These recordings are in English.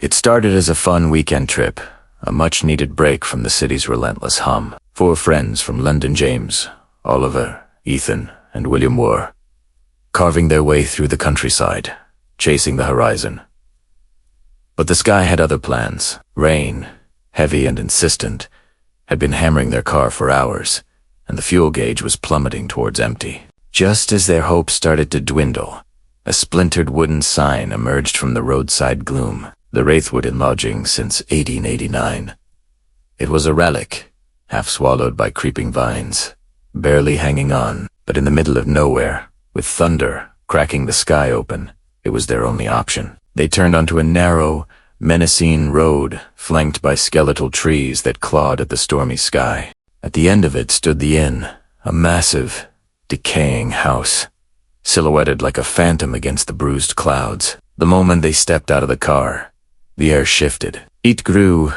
It started as a fun weekend trip, a much-needed break from the city's relentless hum. 4 friends from London: James, Oliver, Ethan, and William were carving their way through the countryside, chasing the horizon. But the sky had other plans. Rain, heavy and insistent, had been hammering their car for hours, and the fuel gauge was plummeting towards empty. Just as their hopes started to dwindle, a splintered wooden sign emerged from the roadside gloom. The wraithwood in lodging since 1889. It was a relic, half swallowed by creeping vines, barely hanging on, but in the middle of nowhere, with thunder cracking the sky open, it was their only option. They turned onto a narrow, menacing road flanked by skeletal trees that clawed at the stormy sky. At the end of it stood the inn, a massive, decaying house, silhouetted like a phantom against the bruised clouds. The moment they stepped out of the car, the air shifted. It grew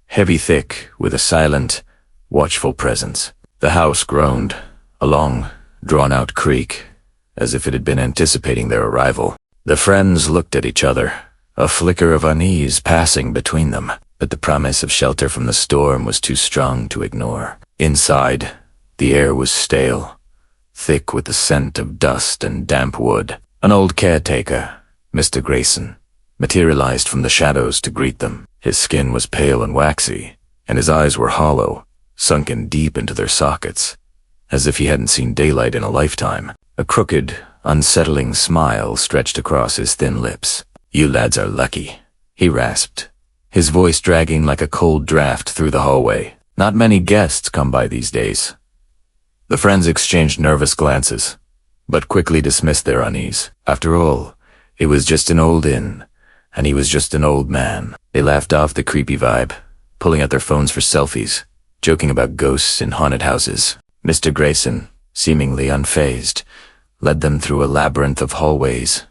heavy, thick, with a silent, watchful presence. The house groaned, a long, drawn-out creak, as if it had been anticipating their arrival. The friends looked at each other, a flicker of unease passing between them, but the promise of shelter from the storm was too strong to ignore. Inside, the air was stale, thick with the scent of dust and damp wood. An old caretaker, Mr. Grayson, materialized from the shadows to greet them. His skin was pale and waxy, and his eyes were hollow, sunken deep into their sockets, as if he hadn't seen daylight in a lifetime. A crooked, unsettling smile stretched across his thin lips. "You lads are lucky," he rasped, his voice dragging like a cold draft through the hallway. "Not many guests come by these days." The friends exchanged nervous glances, but quickly dismissed their unease. After all, it was just an old inn, and he was just an old man. They laughed off the creepy vibe, pulling out their phones for selfies, joking about ghosts in haunted houses. Mr. Grayson, seemingly unfazed, led them through a labyrinth of hallways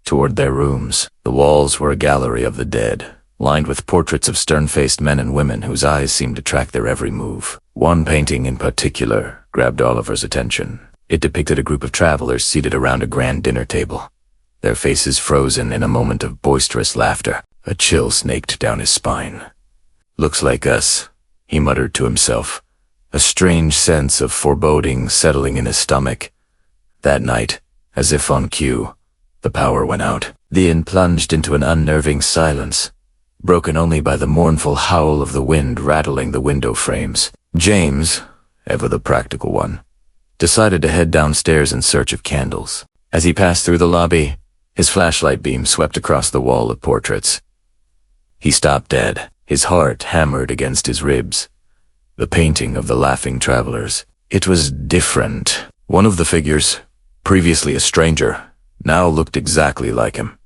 toward their rooms. The walls were a gallery of the dead, lined with portraits of stern-faced men and women whose eyes seemed to track their every move. One painting in particular grabbed Oliver's attention. It depicted a group of travelers seated around a grand dinner table, their faces frozen in a moment of boisterous laughter. A chill snaked down his spine. "Looks like us," he muttered to himself, a strange sense of foreboding settling in his stomach. That night, as if on cue, the power went out. The inn plunged into an unnerving silence, broken only by the mournful howl of the wind rattling the window frames. James, ever the practical one, decided to head downstairs in search of candles. As he passed through the lobby, his flashlight beam swept across the wall of portraits. He stopped dead, his heart hammered against his ribs. The painting of the laughing travelers. It was different. One of the figures, previously a stranger, now looked exactly like him.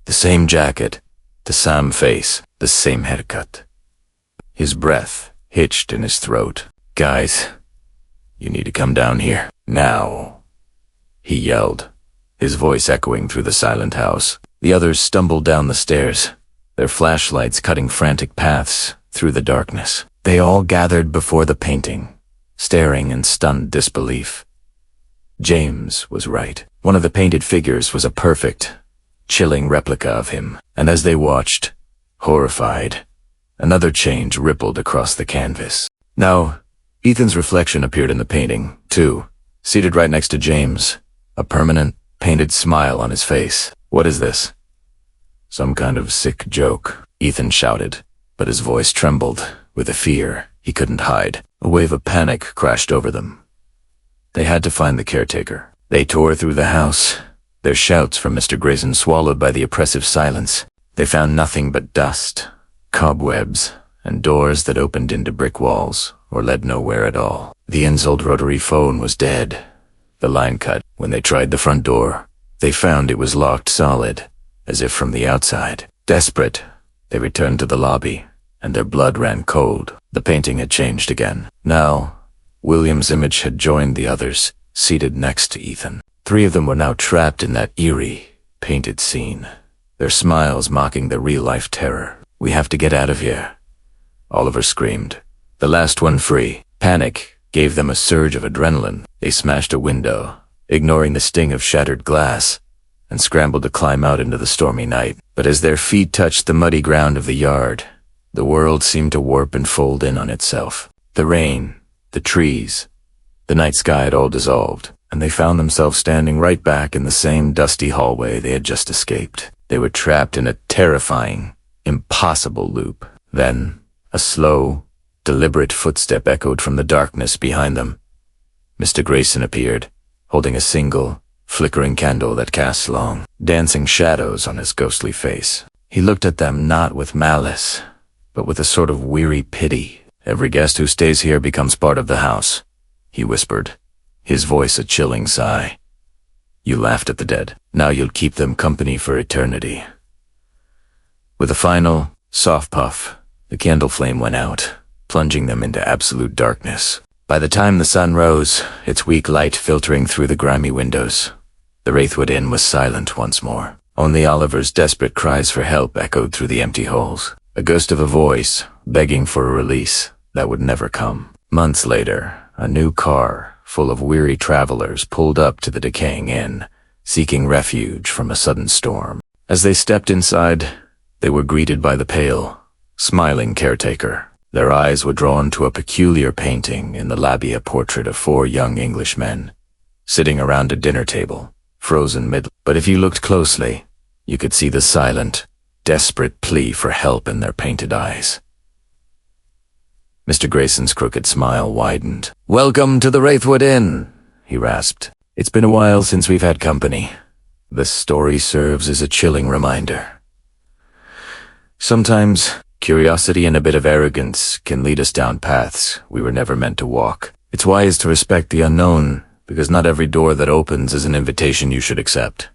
The same jacket, the same face, the same haircut. His breath hitched in his throat. "Guys, you need to come down here. Now," he yelled, his voice echoing through the silent house. The others stumbled down the stairs, their flashlights cutting frantic paths through the darkness. They all gathered before the painting, staring in stunned disbelief. James was right. One of the painted figures was a perfect, chilling replica of him, and as they watched, horrified, another change rippled across the canvas. Now, Ethan's reflection appeared in the painting, too, seated right next to James, a permanent, painted smile on his face. "What is this?" "Some kind of sick joke," Ethan shouted, but his voice trembled with a fear he couldn't hide. A wave of panic crashed over them. They had to find the caretaker. They tore through the house, their shouts from Mr. Grayson swallowed by the oppressive silence. They found nothing but dust, cobwebs, and doors that opened into brick walls or led nowhere at all. The inn's old rotary phone was dead, the line cut. When they tried the front door, they found it was locked solid, as if from the outside. Desperate, they returned to the lobby, and their blood ran cold. The painting had changed again. Now, William's image had joined the others, seated next to Ethan. 3 of them were now trapped in that eerie, painted scene, their smiles mocking the real-life terror. "We have to get out of here," Oliver screamed, the last one free. Panic gave them a surge of adrenaline. They smashed a window, ignoring the sting of shattered glass, and scrambled to climb out into the stormy night. But as their feet touched the muddy ground of the yard, the world seemed to warp and fold in on itself. The rain, the trees, the night sky had all dissolved, and they found themselves standing right back in the same dusty hallway they had just escaped. They were trapped in a terrifying, impossible loop. Then, a slow, deliberate footstep echoed from the darkness behind them. Mr. Grayson appeared, holding a single, flickering candle that cast long, dancing shadows on his ghostly face. He looked at them not with malice, but with a sort of weary pity. "Every guest who stays here becomes part of the house," he whispered, his voice a chilling sigh. "You laughed at the dead. Now you'll keep them company for eternity." With a final, soft puff, the candle flame went out, plunging them into absolute darkness. By the time the sun rose, its weak light filtering through the grimy windows, the Wraithwood Inn was silent once more. Only Oliver's desperate cries for help echoed through the empty halls, a ghost of a voice begging for a release that would never come. Months later, a new car, full of weary travelers, pulled up to the decaying inn, seeking refuge from a sudden storm. As they stepped inside, they were greeted by the pale, smiling caretaker. Their eyes were drawn to a peculiar painting in the lobby, a portrait of 4 young Englishmen, sitting around a dinner table, frozen mid. But if you looked closely, you could see the silent, desperate plea for help in their painted eyes. Mr. Grayson's crooked smile widened. "Welcome to the Wraithwood Inn," he rasped. "It's been a while since we've had company. This story serves as a chilling reminder. Sometimes curiosity and a bit of arrogance can lead us down paths we were never meant to walk. It's wise to respect the unknown, because not every door that opens is an invitation you should accept."